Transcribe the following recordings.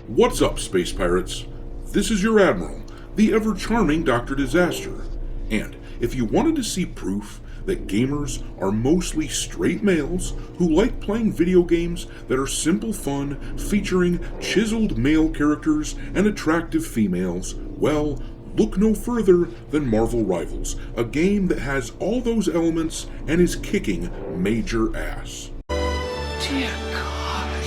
What's up, space pirates? This is your Admiral, the ever-charming Dr. Disaster. And if you wanted to see proof that gamers are mostly straight males who like playing video games that are simple fun, featuring chiseled male characters and attractive females, well, look no further than Marvel Rivals, a game that has all those elements and is kicking major ass. Dear God,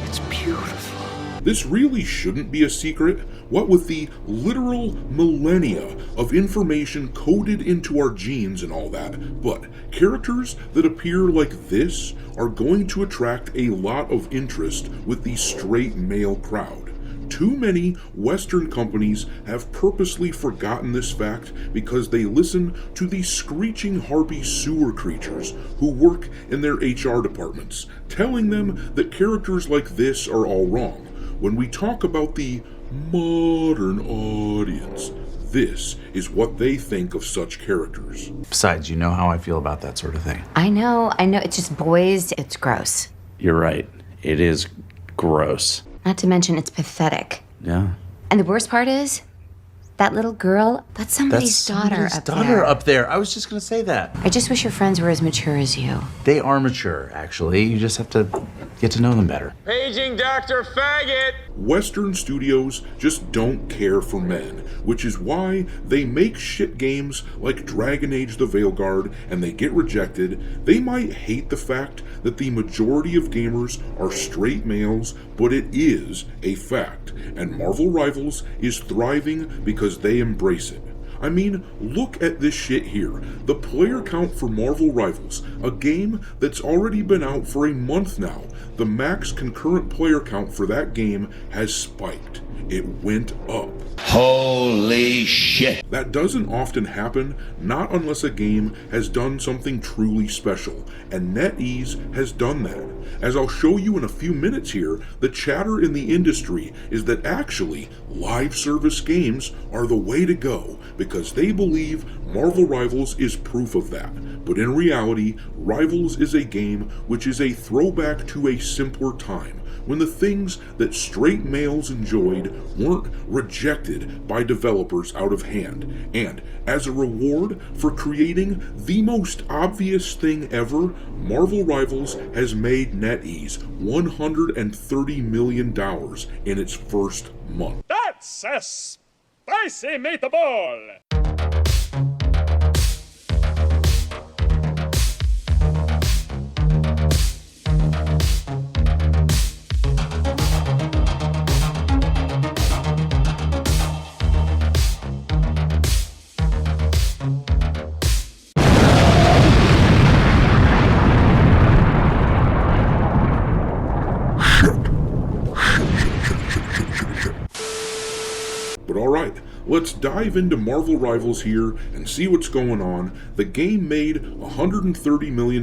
it's beautiful. This really shouldn't be a secret, what with the literal millennia of information coded into our genes and all that, but characters that appear like this are going to attract a lot of interest with the straight male crowd. Too many Western companies have purposely forgotten this fact because they listen to the screeching harpy sewer creatures who work in their HR departments, telling them that characters like this are all wrong. When we talk about the modern audience, this is what they think of such characters. Besides, you know how I feel about that sort of thing. I know. It's just boys, it's gross. You're right. It is gross. Not to mention, it's pathetic. Yeah. And the worst part is, that little girl, that's somebody's daughter up there. I was just going to say that. I just wish your friends were as mature as you. They are mature, actually. You just have to get to know them better. Paging Dr. Faggot! Western studios just don't care for men, which is why they make shit games like Dragon Age the Veilguard and they get rejected. They might hate the fact that the majority of gamers are straight males, but it is a fact, and Marvel Rivals is thriving because they embrace it. I mean, look at this shit here. The player count for Marvel Rivals, a game that's already been out for a month now, the max concurrent player count for that game has spiked. It went up. Holy shit. That doesn't often happen, not unless a game has done something truly special, and NetEase has done that. As I'll show you in a few minutes here, the chatter in the industry is that actually live service games are the way to go because they believe Marvel Rivals is proof of that. But in reality, Rivals is a game which is a throwback to a simpler time, when the things that straight males enjoyed weren't rejected by developers out of hand. And as a reward for creating the most obvious thing ever, Marvel Rivals has made NetEase $130 million in its first month. That's a spicy meatball! But alright, let's dive into Marvel Rivals here and see what's going on. The game made $130 million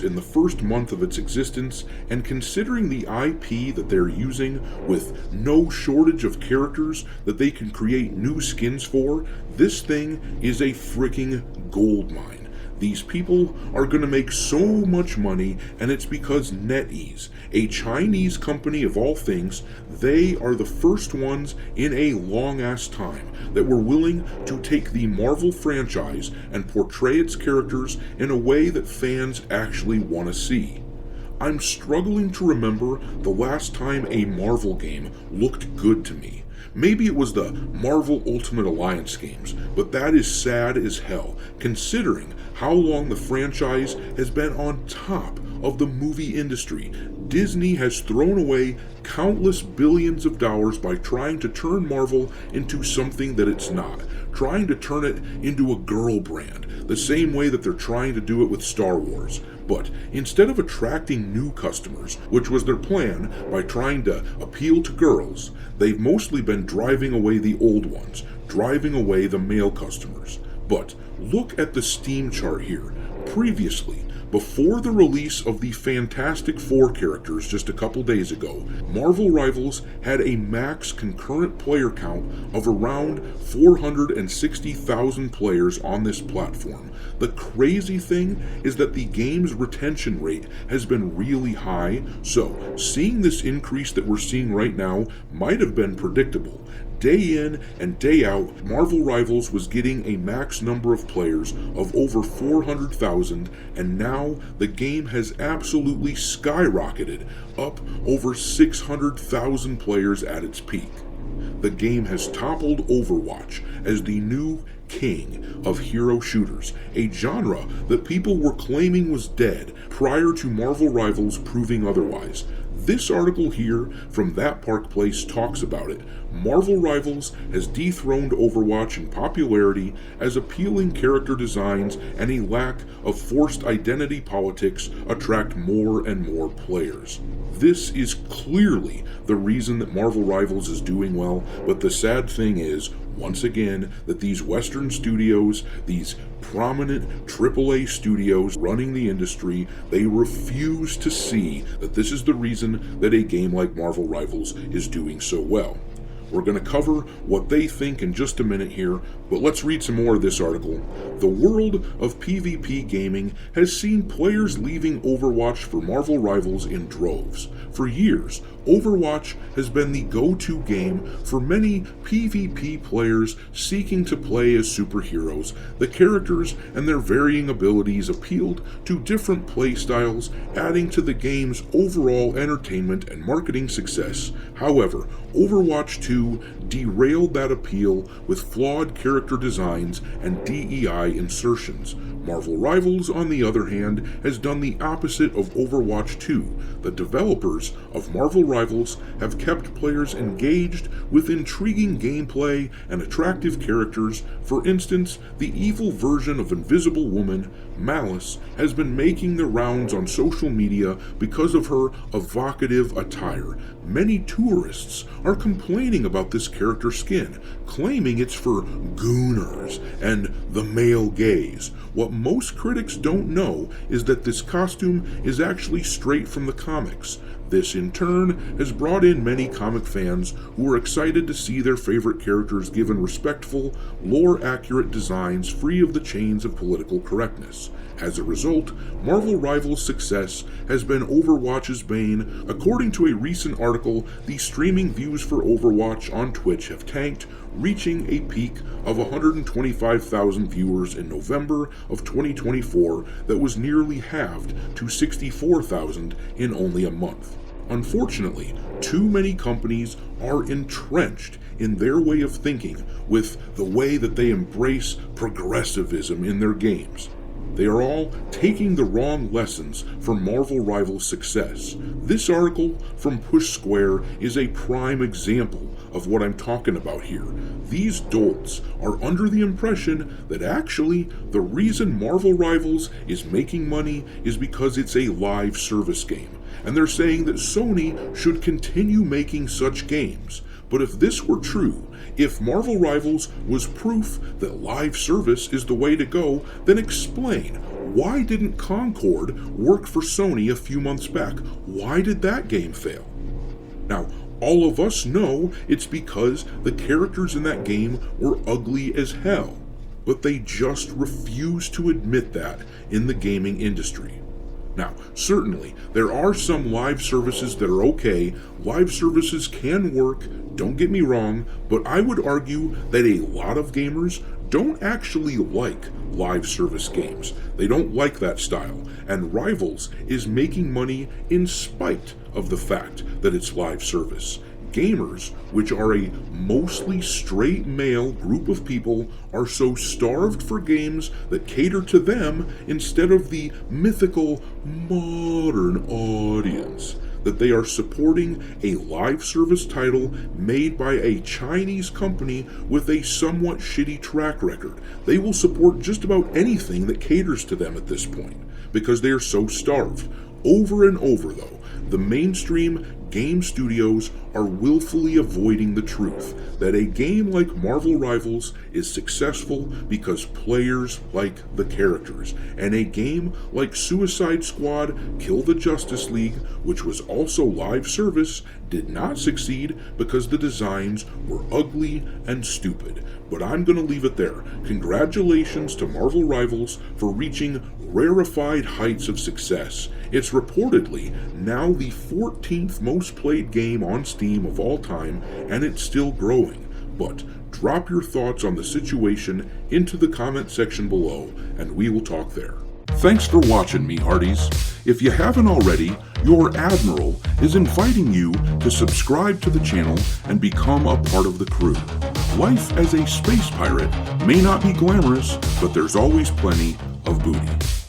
in the first month of its existence, and considering the IP that they're using with no shortage of characters that they can create new skins for, this thing is a freaking goldmine. These people are going to make so much money, and it's because NetEase, a Chinese company of all things, they are the first ones in a long-ass time that were willing to take the Marvel franchise and portray its characters in a way that fans actually want to see. I'm struggling to remember the last time a Marvel game looked good to me. Maybe it was the Marvel Ultimate Alliance games, but that is sad as hell, considering how long the franchise has been on top of the movie industry. Disney has thrown away countless billions of dollars by trying to turn Marvel into something that it's not, trying to turn it into a girl brand, the same way that they're trying to do it with Star Wars. But instead of attracting new customers, which was their plan by trying to appeal to girls, they've mostly been driving away the old ones, driving away the male customers. But look at the Steam chart here. Previously, Before the release of the Fantastic Four characters just a couple days ago, Marvel Rivals had a max concurrent player count of around 460,000 players on this platform. The crazy thing is that the game's retention rate has been really high, so seeing this increase that we're seeing right now might have been predictable. Day in and day out, Marvel Rivals was getting a max number of players of over 400,000, and now the game has absolutely skyrocketed, up over 600,000 players at its peak. The game has toppled Overwatch as the new king of hero shooters, a genre that people were claiming was dead prior to Marvel Rivals proving otherwise. This article here from That Park Place talks about it. Marvel Rivals has dethroned Overwatch in popularity as appealing character designs and a lack of forced identity politics attract more and more players. This is clearly the reason that Marvel Rivals is doing well, but the sad thing is, once again, that these Western studios, these prominent AAA studios running the industry, they refuse to see that this is the reason that a game like Marvel Rivals is doing so well. We're going to cover what they think in just a minute here, but let's read some more of this article. The world of PvP gaming has seen players leaving Overwatch for Marvel Rivals in droves. For years, Overwatch has been the go-to game for many PvP players seeking to play as superheroes. The characters and their varying abilities appealed to different playstyles, adding to the game's overall entertainment and marketing success. However, Overwatch 2 derailed that appeal with flawed character designs and DEI insertions. Marvel Rivals, on the other hand, has done the opposite of Overwatch 2. The developers of Marvel Rivals have kept players engaged with intriguing gameplay and attractive characters. For instance, the evil version of Invisible Woman, Malice, has been making the rounds on social media because of her evocative attire. Many tourists are complaining about this character skin, claiming it's for gooners and the male gaze. What most critics don't know is that this costume is actually straight from the comics. This, in turn, has brought in many comic fans who are excited to see their favorite characters given respectful, lore-accurate designs free of the chains of political correctness. As a result, Marvel Rivals' success has been Overwatch's bane. According to a recent article, the streaming views for Overwatch on Twitch have tanked, reaching a peak of 125,000 viewers in November of 2024 that was nearly halved to 64,000 in only a month. Unfortunately, too many companies are entrenched in their way of thinking with the way that they embrace progressivism in their games. They are all taking the wrong lessons from Marvel Rivals' success. This article from Push Square is a prime example of what I'm talking about here. These dolts are under the impression that actually the reason Marvel Rivals is making money is because it's a live service game, and they're saying that Sony should continue making such games. But if this were true, if Marvel Rivals was proof that live service is the way to go, then explain, why didn't Concord work for Sony a few months back? Why did that game fail? Now, all of us know it's because the characters in that game were ugly as hell, but they just refuse to admit that in the gaming industry. Now, certainly, there are some live services that are okay. Live services can work, don't get me wrong, but I would argue that a lot of gamers don't actually like live service games. They don't like that style, and Rivals is making money in spite of the fact that it's live service. Gamers, which are a mostly straight male group of people, are so starved for games that cater to them instead of the mythical modern audience that they are supporting a live service title made by a Chinese company with a somewhat shitty track record. They will support just about anything that caters to them at this point because they are so starved. Over and over, though, the mainstream game studios are willfully avoiding the truth that a game like Marvel Rivals is successful because players like the characters, and a game like Suicide Squad Kill the Justice League, which was also live service, did not succeed because the designs were ugly and stupid. But I'm going to leave it there. Congratulations to Marvel Rivals for reaching rarefied heights of success. It's reportedly now the 14th most played game on Steam of all time, and it's still growing. But drop your thoughts on the situation into the comment section below, and we will talk there. Thanks for watching, me hearties. If you haven't already, your Admiral is inviting you to subscribe to the channel and become a part of the crew. Life as a space pirate may not be glamorous, but there's always plenty of booty.